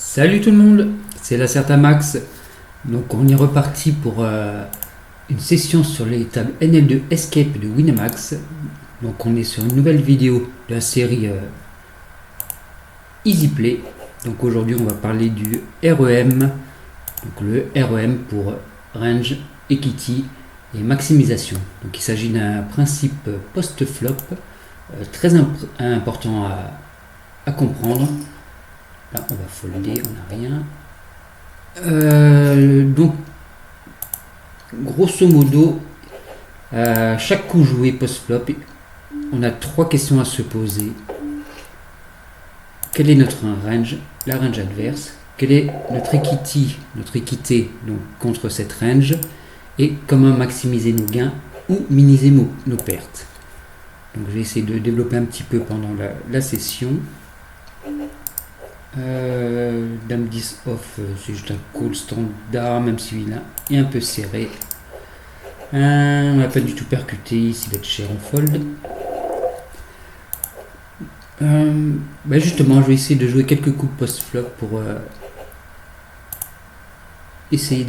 Salut tout le monde, c'est la Max. Donc on est reparti pour une session sur les tables NL2 Escape de Winamax. Donc on est sur une nouvelle vidéo de la série Easy Play. Donc aujourd'hui on va parler du REM. Donc le REM pour Range, Equity et Maximisation. Donc il s'agit d'un principe post-flop très important à comprendre. Là, on va folder, on n'a rien. Donc, grosso modo, chaque coup joué post-flop, on a trois questions à se poser. Quel est notre range, la range adverse? Quelle est notre équité donc, contre cette range? Et comment maximiser nos gains ou minimiser nos pertes? Donc, je vais essayer de développer un petit peu pendant la session. Dame 10 off, c'est juste un call standard, même si il est un peu serré. On n'a pas du tout percuté, ici va être cher en fold. Justement, je vais essayer de jouer quelques coups post-flop pour essayer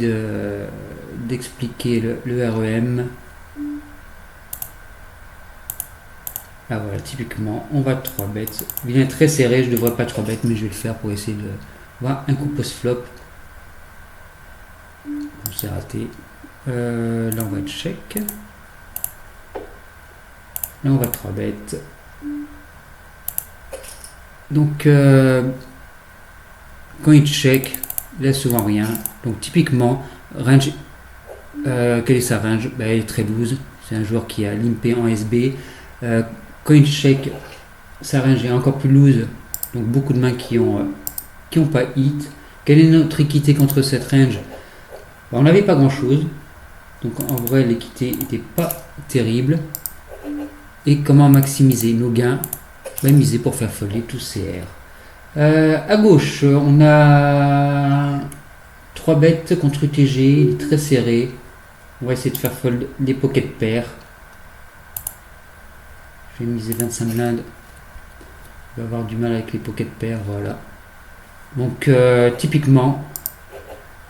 d'expliquer le REM. Ah voilà, typiquement, on va 3 bêtes. Il est très serré, je devrais pas 3 bêtes, mais je vais le faire pour essayer de voir un coup post-flop. Bon, c'est raté. Là, on va check. Là, on va 3 bêtes. Donc, quand il check, il a souvent rien. Donc, typiquement, range, quelle est sa range? Elle est très loose. C'est un joueur qui a limpé en SB. Quand il check, sa range est encore plus loose, donc beaucoup de mains qui ont pas hit. Quelle est notre équité contre cette range? On n'avait pas grand chose, donc en vrai l'équité n'était pas terrible. Et comment maximiser nos gains? Miser pour faire folder tous ces R. À gauche, on a 3 bêtes contre UTG, il est très serré. On va essayer de faire fold des pocket pairs. Je vais miser 25 blindes. Je vais avoir du mal avec les pocket pairs, voilà. Donc typiquement,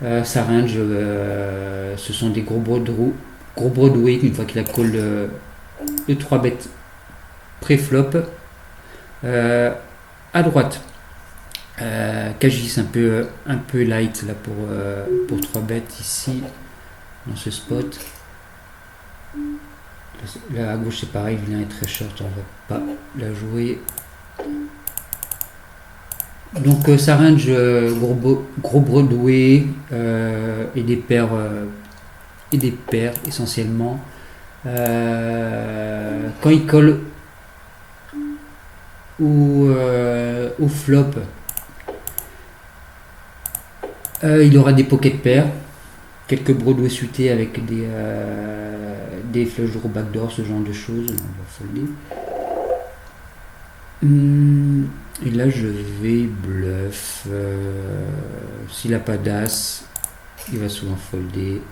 sa range, ce sont des gros Broadway une fois qu'il a call le 3 bêtes pré-flop. À droite, Kagis un peu light là pour 3 bêtes ici, dans ce spot. Là à gauche c'est pareil, le vilain est très short, on va pas la jouer. Donc ça range gros Broadway et des paires essentiellement. Quand il colle au flop, il aura des pocket pairs, quelques Broadway suités avec des flush draw backdoor, ce genre de choses. On va folder. Et là je vais bluff. S'il n'a pas d'as, il va souvent folder.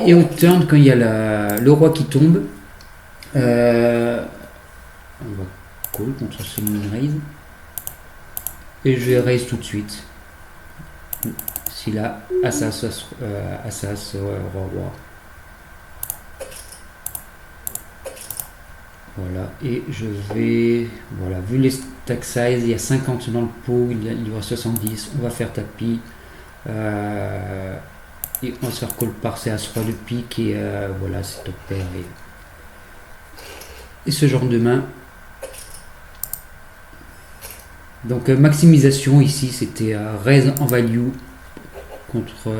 Et au turn, quand il y a le roi qui tombe, on va call contre ce moon raise. Et je vais raise tout de suite. S'il a Assas, roi. Voilà, et je vais. Voilà, vu les stack size, il y a 50 dans le pot, il y aura 70. On va faire tapis. Et on va se faire call par ces As-Roi de pique. Et voilà, c'est top pair. Et ce genre de main. Donc maximisation ici, c'était raise en value contre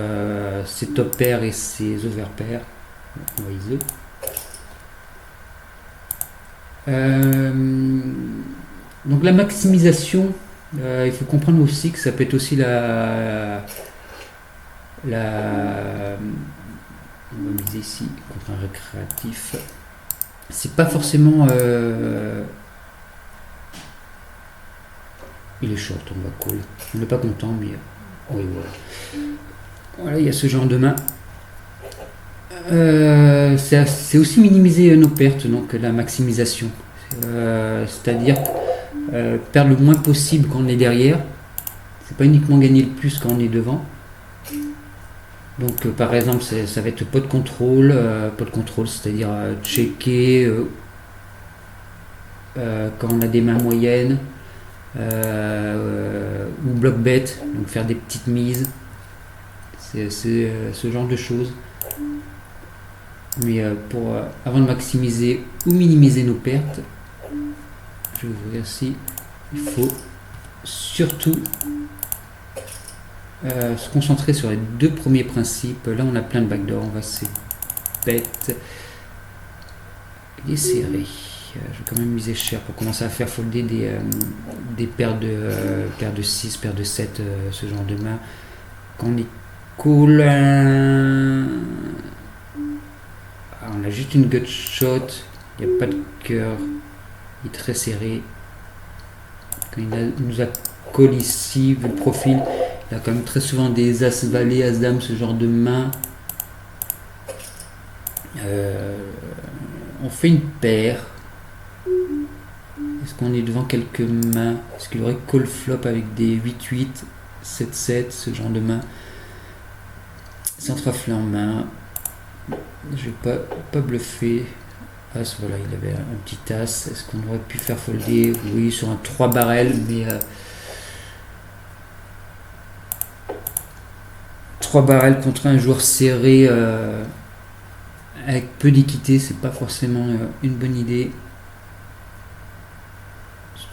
ses top pairs et ses over pairs. On va iso. Donc la maximisation, il faut comprendre aussi que ça peut être aussi on va miser ici contre un récréatif. C'est pas forcément il est short, on va call. On n'est pas content, mais oui, voilà. Voilà, il y a ce genre de main. C'est aussi minimiser nos pertes, donc la maximisation. C'est-à-dire perdre le moins possible quand on est derrière. C'est pas uniquement gagner le plus quand on est devant. Donc par exemple ça va être pot de contrôle, c'est-à-dire checker quand on a des mains moyennes, ou bloc bet, donc faire des petites mises, c'est ce genre de choses. Mais avant de maximiser ou minimiser nos pertes, je vais ouvrir ici, il faut surtout se concentrer sur les deux premiers principes. Là on a plein de backdoor, on va se bête et serré. Je vais quand même miser cher pour commencer à faire folder des paires de 6, paires de 7, ce genre de main. Quand on est cool, on a juste une gut shot, il n'y a pas de cœur, il est très serré. Quand il nous a call ici, vu le profil, il a quand même très souvent des as valet, as dame, ce genre de main. On fait une paire. Est-ce qu'on est devant quelques mains? Est-ce qu'il aurait call flop avec des 8-8, 7-7, ce genre de main? Sans trafler en main. Je vais pas bluffer. As, voilà, il avait un petit as. Est-ce qu'on aurait pu faire folder? Oui, sur un 3 barrel, mais 3 barrels contre un joueur serré avec peu d'équité, c'est pas forcément une bonne idée.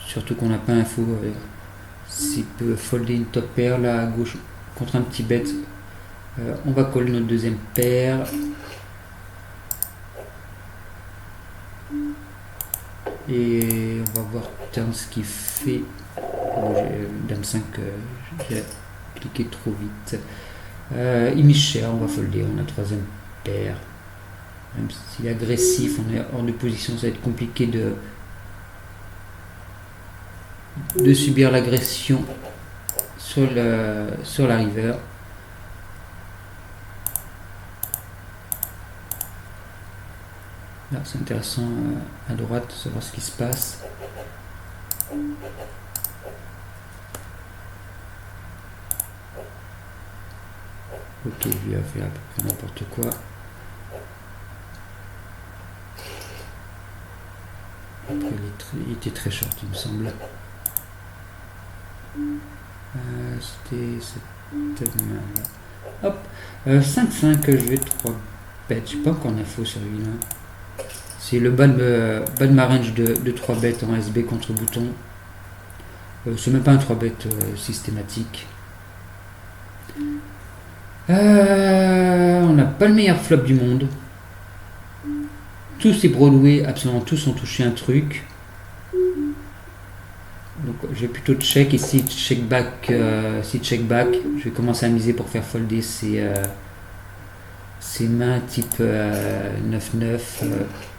Surtout qu'on n'a pas info s'il peut folder une top pair là à gauche contre un petit bet. On va coller notre deuxième paire. Et on va voir turn ce qu'il fait. Dame 5, j'ai cliqué trop vite. Il mise cher, on va folder, on a troisième paire. Même s'il est agressif, on est hors de position, ça va être compliqué de subir l'agression sur la river. Là c'est intéressant à droite de savoir ce qui se passe. Ok, lui a fait à peu près n'importe quoi. Après il était très short il me semble. C'était cette main là. Hop, 5-5, je vais 3 bêtes. J'ai pas encore d'infos sur lui là. C'est le bas de ma range de 3 bêtes en SB contre bouton. C'est même pas un 3 bêtes systématique. On n'a pas le meilleur flop du monde. Tous ces Broadway, absolument tous ont touché un truc. Donc je vais plutôt check ici, check back, je vais commencer à miser pour faire folder ces mains type 9-9,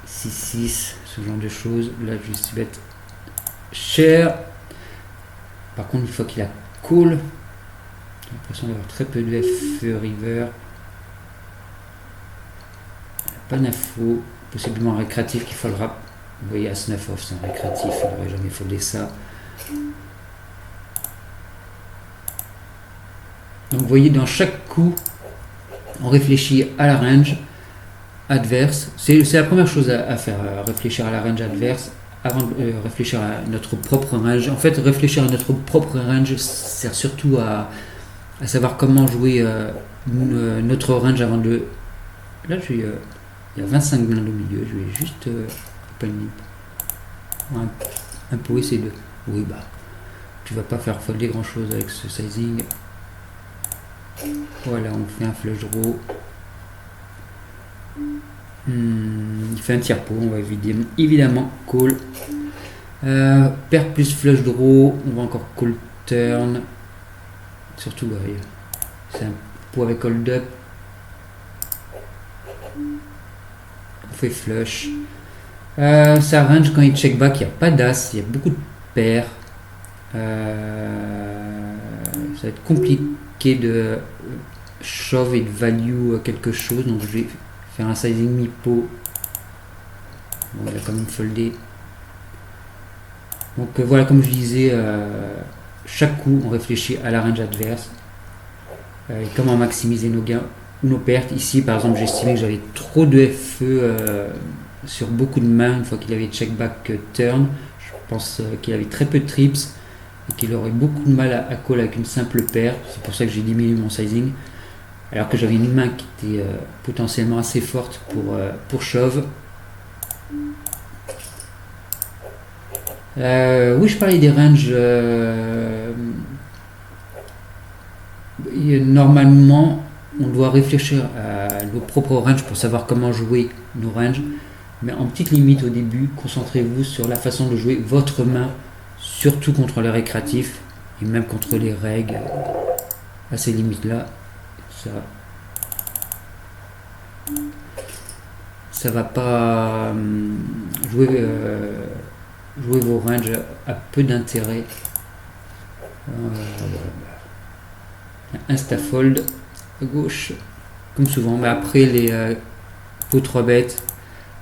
6-6, ce genre de choses. Là je suis bête cher. Par contre une fois qu'il a call, j'ai l'impression d'avoir très peu de F river. Pas d'info, possiblement un récréatif qu'il faudra. Vous voyez, As 9 off, c'est un récréatif, il n'aurait jamais foldé ça. Donc vous voyez, dans chaque coup, on réfléchit à la range adverse. C'est la première chose à faire, réfléchir à la range adverse avant de réfléchir à notre propre range. En fait, réfléchir à notre propre range sert surtout à savoir comment jouer notre range avant de... Là, il y a 25 blindes au milieu, je vais juste un peu essayer de... Oui, bah, tu vas pas faire folder grand chose avec ce sizing. Voilà, on fait un flush draw. Il fait un tiers pot, on va évidemment call. Paire plus flush draw, on va encore call turn. Surtout, ouais, c'est un pot avec hold up. On fait flush. Ça range quand il check back, il n'y a pas d'as, il y a beaucoup de paires. Ça va être compliqué de shove et de value quelque chose, donc je vais faire un sizing mi-pot. Bon, il a quand même foldé. Donc voilà, comme je disais, chaque coup on réfléchit à la range adverse et comment maximiser nos gains ou nos pertes. Ici par exemple, j'estimais que j'avais trop de FE sur beaucoup de mains une fois qu'il avait check back turn. Je pense qu'il avait très peu de trips et qu'il aurait beaucoup de mal à call avec une simple paire. C'est pour ça que j'ai diminué mon sizing. Alors que j'avais une main qui était potentiellement assez forte pour shove. Oui, je parlais des ranges. Normalement, on doit réfléchir à nos propres ranges pour savoir comment jouer nos ranges. Mais en petite limite au début, concentrez-vous sur la façon de jouer votre main, surtout contre les récréatifs et même contre les règles. À ces limites-là, ça va pas jouer vos ranges à peu d'intérêt. Instafold à gauche, comme souvent. Mais après les pot 3 bêtes,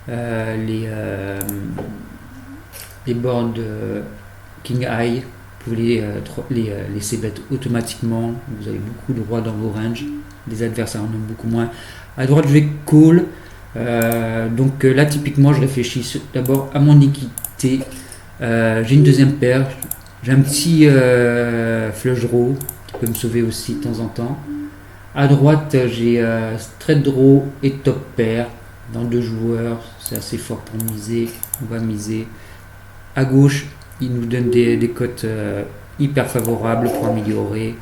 les boards King High, vous pouvez les laisser bet automatiquement. Vous avez beaucoup de rois dans vos ranges. Les adversaires en ont beaucoup moins. À droite, je vais call. Donc là, typiquement, je réfléchis d'abord à mon équité. J'ai une deuxième paire. J'ai un petit flush draw qui peut me sauver aussi de temps en temps. À droite, j'ai straight draw et top pair dans 2 joueurs. C'est assez fort pour miser. On va miser. À gauche, il nous donne des cotes hyper favorables pour améliorer.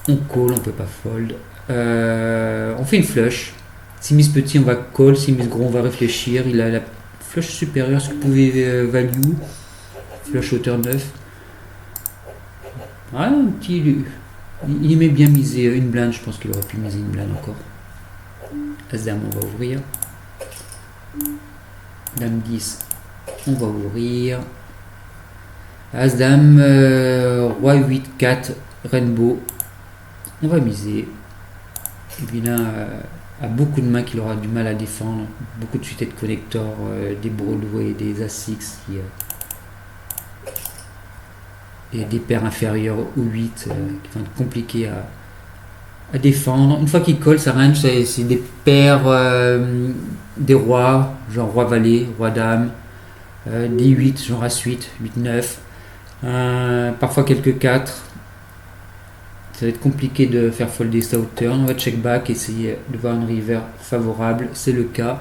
On call, on peut pas fold. On fait une flush. Si mise petit, on va call. Si mise gros, on va réfléchir. Il a la flush supérieure, ce que vous pouvez value. Flush hauteur 9. Ah, un petit. Il aimait bien miser une blinde. Je pense qu'il aurait pu miser une blinde encore. As-dame, on va ouvrir. Dame 10, on va ouvrir. As-dame, roi 8, 4, rainbow. On va miser. Le vilain a beaucoup de mains qu'il aura du mal à défendre. Beaucoup de suites de connecteurs, des Broadway, des As-6 et des paires inférieures au 8 qui vont être compliquées à défendre. Une fois qu'il colle, sa range, c'est des paires, des rois, genre roi-valet, roi-dame, des 8, genre As-8, 8-9, parfois quelques 4. Ça va être compliqué de faire folder sa hauteur. On va check back, essayer de voir une river favorable, c'est le cas.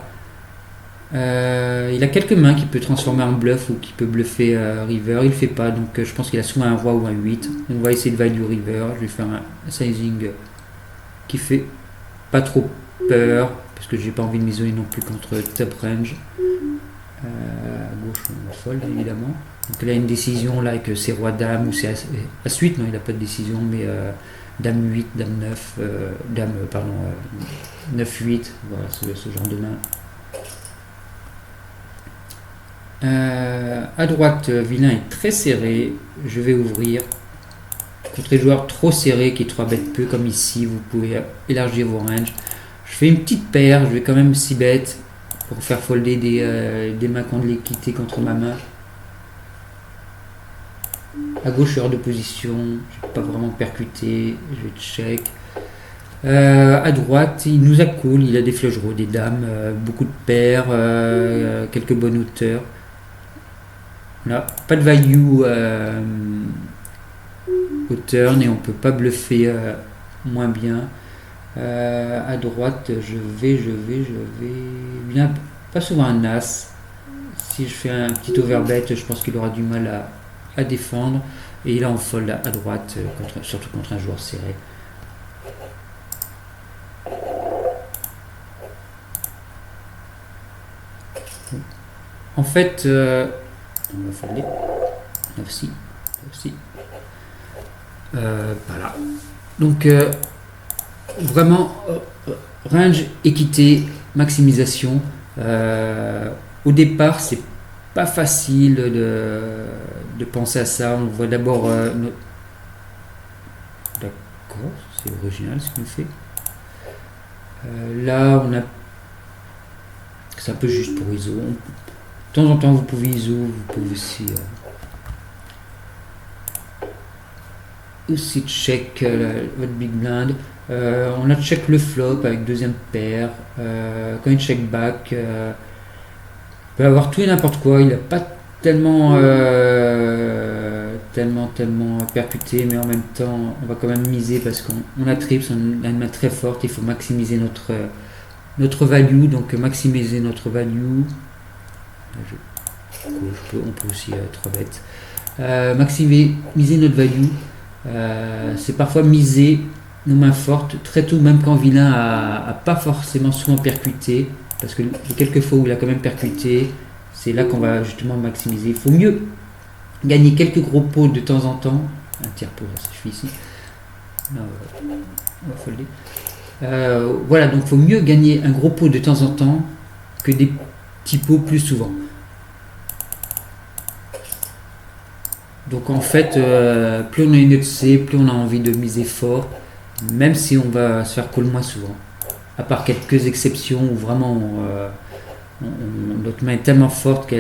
Il a quelques mains qu'il peut transformer en bluff ou qui peut bluffer river, il le fait pas, donc je pense qu'il a soit un roi ou un 8. On va essayer de value river, je vais faire un sizing qui fait pas trop peur, parce que j'ai pas envie de m'isoler non plus contre top range. À gauche, on fold évidemment. Donc là, une décision là avec c'est roi dame ou c'est As-8, non, il n'a pas de décision, mais dame 8, dame 9, dame, pardon, 9-8, voilà, ce genre de main. À droite, vilain est très serré, je vais ouvrir. Contre les joueurs trop serrés qui 3 bêtes peu comme ici, vous pouvez élargir vos ranges. Je fais une petite paire, je vais quand même 6 bêtes pour faire folder des mains contre l'équité contre ma main. À gauche, je suis hors de position, je ne vais pas vraiment percuter, je vais check. À droite, il nous a cool, il a des flush draws, des dames, beaucoup de paires, quelques bonnes hauteurs. Là, pas de value hauteur et on peut pas bluffer moins bien. À droite, je vais bien, pas souvent un as. Si je fais un petit overbet, je pense qu'il aura du mal à défendre. Et là, on fold à droite, surtout contre un joueur serré. En fait, on va folder. 9-6. Voilà. Donc, vraiment, range, équité, maximisation. Au départ, c'est pas facile de penser à ça. On voit d'abord. D'accord, c'est original ce qu'il fait. Là, on a. C'est un peu juste pour ISO. De temps en temps, vous pouvez ISO, vous pouvez aussi check votre big blind. On a check le flop avec deuxième paire. Quand il check back, peut avoir tout et n'importe quoi. Il n'a pas tellement percuté, mais en même temps on va quand même miser parce qu'on a trips, on a une main très forte, il faut maximiser notre value, donc maximiser notre value. On peut aussi 3 bêtes. Maximiser notre value, c'est parfois miser nos mains fortes très tôt, même quand vilain a pas forcément souvent percuté, parce que les quelques fois où il a quand même percuté, c'est là qu'on va justement maximiser. Il faut mieux gagner quelques gros pots de temps en temps. Un tiers pot, ça suffit ici. Non, on va folder. Voilà, donc il faut mieux gagner un gros pot de temps en temps que des petits pots plus souvent. Donc en fait, plus on a une EC, plus on a envie de miser fort, même si on va se faire call moins souvent. À part quelques exceptions où vraiment notre main est tellement forte qu'il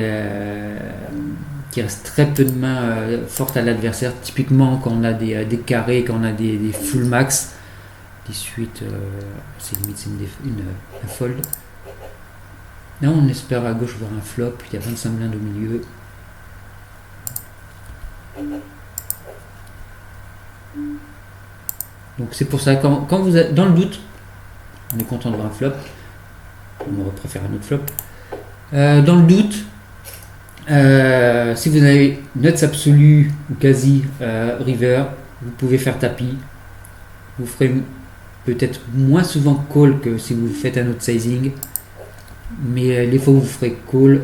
reste très peu de mains fortes à l'adversaire. Typiquement quand on a des carrés, quand on a des full max, 18, c'est limite c'est un fold. Là on espère à gauche voir un flop, il y a 25 blindes au milieu. Donc c'est pour ça, quand vous êtes dans le doute, on est content de voir un flop, on préfère un autre flop. Dans le doute, si vous avez nuts absolu ou quasi river, vous pouvez faire tapis. Vous ferez peut-être moins souvent call que si vous faites un autre sizing, mais les fois où vous ferez call,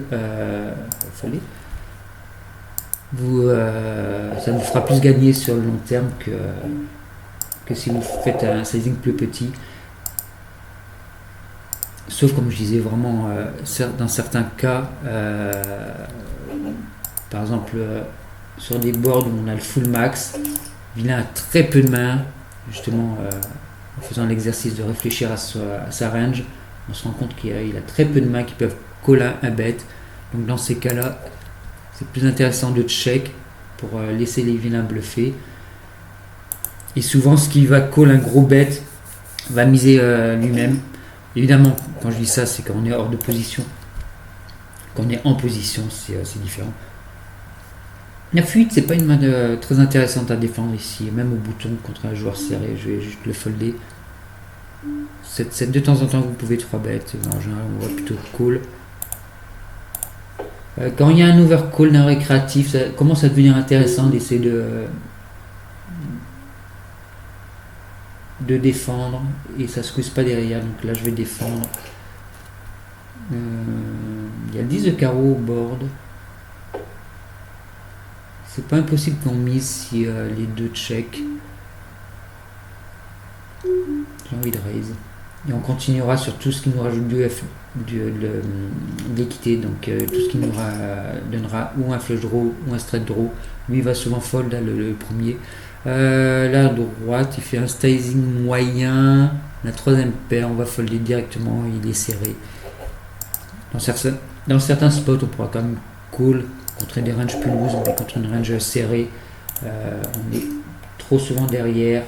ça vous fera plus gagner sur le long terme que si vous faites un sizing plus petit. Sauf comme je disais vraiment dans certains cas, par exemple sur des boards où on a le full max, vilain a très peu de mains, justement en faisant l'exercice de réfléchir à sa range, on se rend compte qu'il a très peu de mains qui peuvent call un bet. Donc dans ces cas là, c'est plus intéressant de check pour laisser les vilains bluffer. Et souvent ce qui va call un gros bet va miser lui-même. Évidemment, quand je dis ça, c'est quand on est hors de position. Quand on est en position, c'est différent. La fuite, c'est pas une main très intéressante à défendre ici, même au bouton contre un joueur serré. Je vais juste le folder. De temps en temps, vous pouvez 3 bêtes. En général, on voit plutôt call. Quand il y a un overcall d'un récréatif, ça commence à devenir intéressant d'essayer de défendre et ça se couche pas derrière, donc là je vais défendre. Il y a le 10 de carreau au board, c'est pas impossible qu'on mise si les deux check. J'ai envie de raise et on continuera sur tout ce qui nous rajoute de l'équité, donc tout ce qui nous donnera ou un flush draw ou un straight draw. Lui il va souvent fold là, le premier. Là à droite il fait un sizing moyen, la troisième paire on va folder directement, il est serré. Dans certains spots on pourra quand même call contre des ranges plus loose, mais contre une range serrée on est trop souvent derrière.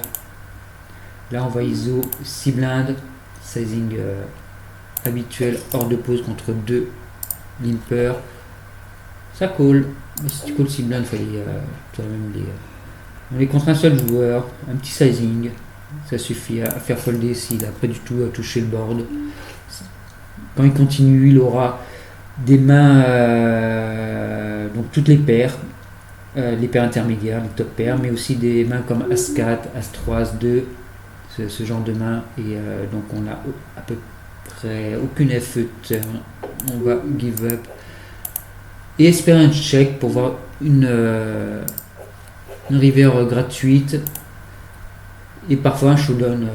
Là on va ISO 6 blindes, sizing habituel hors de pause contre 2 limpers, ça call, mais si tu call 6 blindes il fallait toi-même on est contre un seul joueur, un petit sizing, ça suffit à faire folder s'il n'a pas du tout à toucher le board. Quand il continue, il aura des mains, donc toutes les paires intermédiaires, les top paires, mais aussi des mains comme As-4, As-3, As-2, ce genre de mains, et donc on a à peu près aucune FE turn, on va give up et espérer un check pour voir une river gratuite et parfois un showdown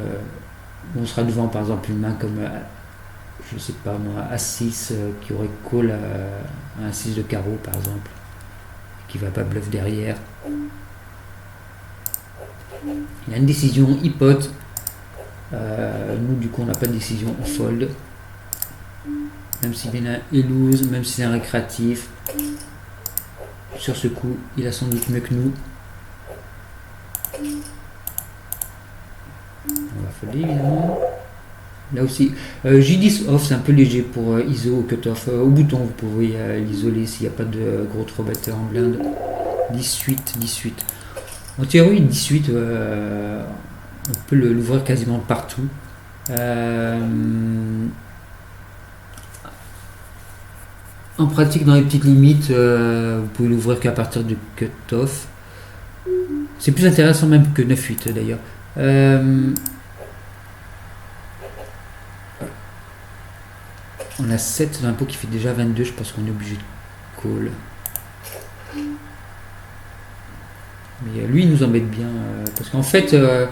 où on sera devant, par exemple une main comme je sais pas moi As-6 qui aurait call à un 6 de carreau par exemple, qui va pas bluff derrière. Il y a une décision hypote, nous du coup on n'a pas de décision, on fold. même si bien est loose, même si c'est un récréatif. Sur ce coup, il a sans doute mieux que nous. On va folder évidemment. Là aussi, J10 off, c'est un peu léger pour ISO ou cutoff. Au bouton, vous pouvez l'isoler s'il n'y a pas de gros trobatteurs en blinde. 18, 18. En théorie, 18, on peut l'ouvrir quasiment partout. En pratique, dans les petites limites, vous pouvez l'ouvrir qu'à partir du cutoff. C'est plus intéressant même que 9.8 d'ailleurs. On a 7 dans un pot qui fait déjà 22, je pense qu'on est obligé de call. Mais lui, il nous embête bien, parce qu'en fait, 3-3,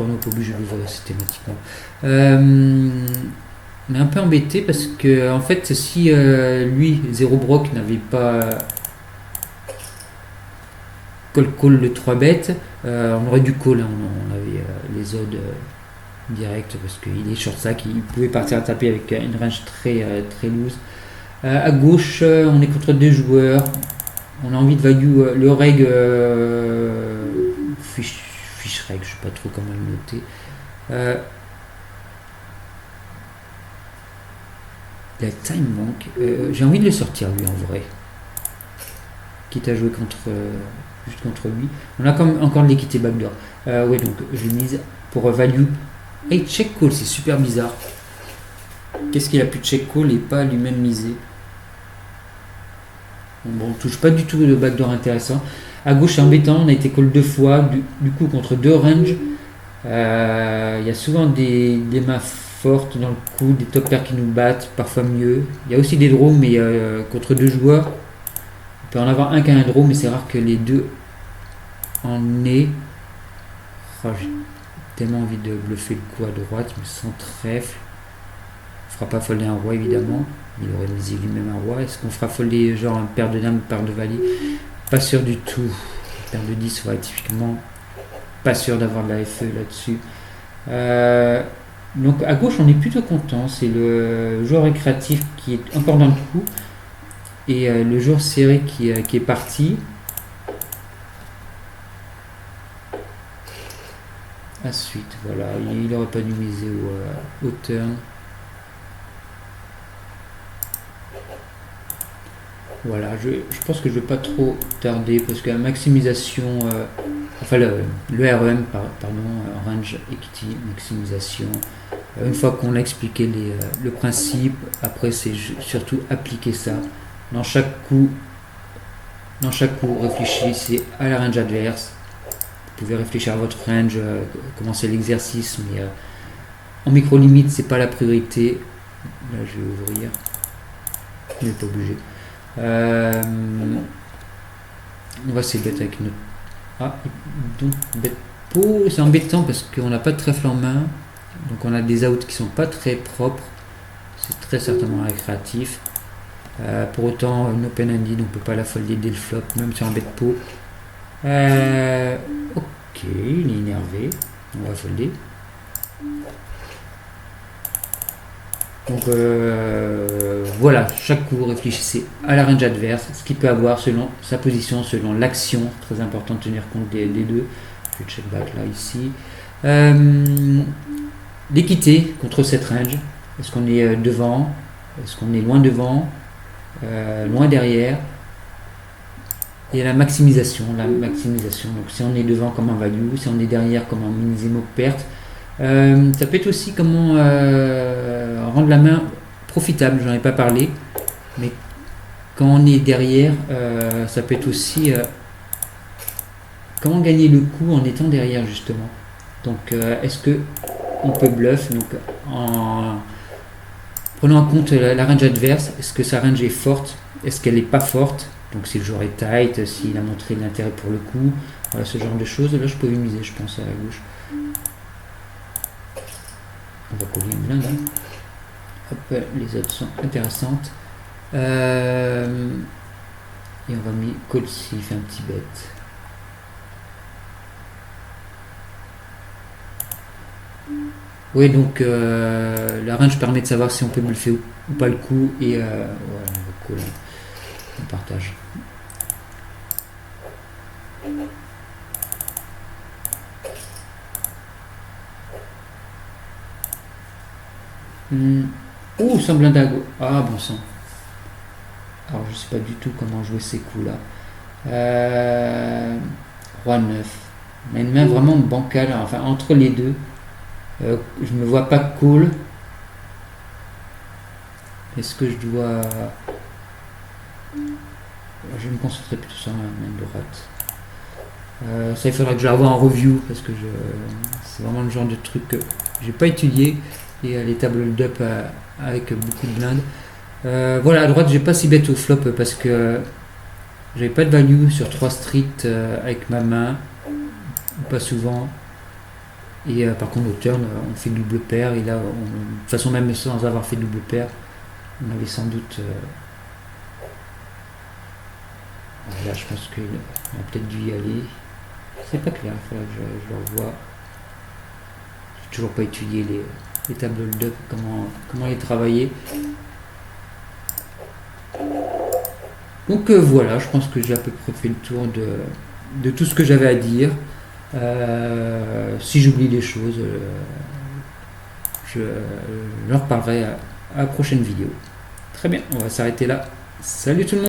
on n'est pas obligé de l'ouvrir systématiquement. On est un peu embêté parce que, en fait, si lui, 0 broc, n'avait pas call le 3 bêtes, on aurait dû call, hein, on avait les odds direct parce qu'il est short sac, il pouvait partir à taper avec une range très loose. À gauche, on est contre 2 joueurs. On a envie de value le reg fiche reg, je sais pas trop comment le noter. La time bank, j'ai envie de le sortir lui en vrai. Quitte à jouer juste contre lui. On a encore de l'équité backdoor. Ouais, donc je l'ai mise pour value. Hey, check call, c'est super bizarre. Qu'est-ce qu'il a pu check call et pas lui-même miser? Bon, on touche pas du tout le backdoor intéressant. À gauche, c'est embêtant, on a été call 2 fois, du coup contre 2 ranges. Il y a souvent des mains fortes dans le coup, des top pairs qui nous battent, parfois mieux. Il y a aussi des draws, mais contre 2 joueurs, on peut en avoir un qui a un draw, mais c'est rare que les deux en aient. Oh, j'ai tellement envie de bluffer le coup à droite, mais sans trèfle. On fera pas folder un roi évidemment. Il aurait misé lui-même un roi. Est-ce qu'on fera folder genre un paire de dames, une paire de valets? Pas sûr du tout. Une paire de 10 serait typiquement pas sûr d'avoir de la FE là-dessus. Donc à gauche on est plutôt content. C'est le joueur récréatif qui est encore dans le coup et le joueur serré qui est parti. Ensuite, voilà, il n'aurait pas dû miser au turn. Voilà, je pense que je ne vais pas trop tarder parce que la maximisation, enfin le REM, pardon, range equity, maximisation, une fois qu'on a expliqué le principe, après c'est surtout appliquer ça. Dans chaque coup, réfléchissez à la range adverse. Vous pouvez réfléchir à votre range, commencer l'exercice, mais en micro-limite, c'est pas la priorité. Là, je vais ouvrir. Je n'ai pas obligé. On va essayer de bet avec notre. Ah, donc bet pot, c'est embêtant parce qu'on n'a pas de trèfle en main. Donc on a des outs qui sont pas très propres. C'est très certainement récréatif. Pour autant, une open handed, on peut pas la folder dès le flop, même sur un bet pot. Ok, il est énervé. On va folder. Donc voilà, chaque coup, réfléchissez à la range adverse, ce qu'il peut avoir selon sa position, selon l'action. Très important de tenir compte des deux. Je vais check back là, ici. L'équité contre cette range. Est-ce qu'on est devant? Est-ce qu'on est loin devant? Loin derrière? Et la maximisation. Donc si on est devant comme un value, si on est derrière comme un minimum perte. Ça peut être aussi comment rendre la main profitable, j'en ai pas parlé, mais quand on est derrière, ça peut être aussi comment gagner le coup en étant derrière justement. Donc est-ce que on peut bluff donc en prenant en compte la range adverse, est-ce que sa range est forte, est-ce qu'elle est pas forte, donc si le joueur est tight, s'il a montré de l'intérêt pour le coup, voilà, ce genre de choses. Là je peux miser, je pense, à la gauche. On va coller une blinde. Hein. Hop, les autres sont intéressantes. Et on va mettre call s'il fait un petit bet. Oui, donc la range permet de savoir si on peut bluffer ou pas le coup. Et voilà, donc, on partage. Oh, sans blindago. Ah, bon sang. Alors, je sais pas du tout comment jouer ces coups-là. Roi 9. On a une main vraiment bancale. Enfin, entre les deux. Je me vois pas call. Est-ce que je dois. Je vais me concentrer plutôt sur la main droite. Ça, il faudra que je la revoie en review parce que c'est vraiment le genre de truc que j'ai pas étudié. Et les tables d'up avec beaucoup de blindes. Voilà, à droite, j'ai pas si bête au flop parce que j'avais pas de value sur 3 streets avec ma main, pas souvent. Et par contre, au turn, on fait double paire. Et là, de toute façon, même sans avoir fait double paire, on avait sans doute. Là, je pense qu'il a peut-être dû y aller. C'est pas clair, il faudra que je le revoie. J'ai toujours pas étudié les tables d'up, comment les travailler. Donc voilà, je pense que j'ai à peu près fait le tour de tout ce que j'avais à dire. Si j'oublie des choses, je leur parlerai à la prochaine vidéo. Très bien, on va s'arrêter là. Salut tout le monde!